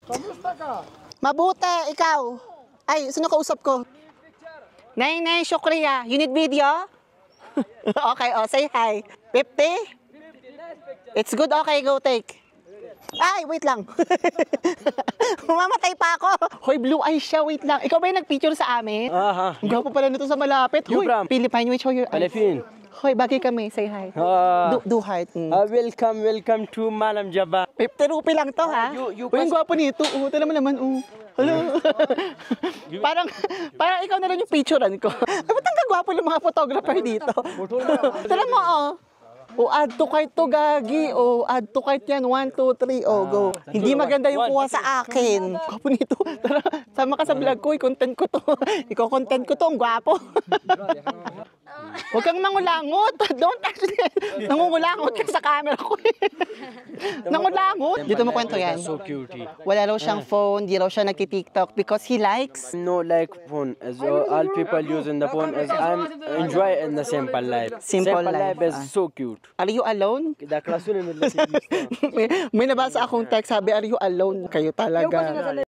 Kamusta ka? Mabuti, ikaw. Ay, sino kausap ko? Nay, Shukriya. You need video? Okay, oh, say hi. 50? It's good, okay, go take. Ay, wait lang. Mamamatay pa ako. Hoy, blue eyes siya, wait lang. Ikaw ba yung nag-picture sa amin? Aha. Ang gwapo pala nito sa malapit. You Hoy, from? Philippine, which show your eyes? Philippine. Hoy, bagay kami, say hi. Do heart. Welcome to Malam Jaba. 50 rupee lang to, ha? You Uy, ang gwapo nito. Ito naman. Hello. parang ikaw na lang yung picturean ko. Ay, ba't ang gagwapo ng mga photographer dito? Tala mo, oh. Add to cart to, gagi. Add to cart yan. 1, 2, 3. Go. Hindi maganda yung kuha sa akin. Gwapo nito. Tara, sama ka sa vlog ko. I-content ko to. Iko-content ko to. Ang gwapo. Huwag kang mangulangot. Don't actually. Nangungulangot ka sa camera ko. Nangulangot. Dito mo kwento yan. So cute. Wala raw siyang phone. Di raw siya nagti-TikTok because he likes. No like phone as all people using the phone as I'm enjoy in the simple life. Simple life. is so cute. Are you alone? May nabasa akong text, sabi, are you alone? Kayo talaga.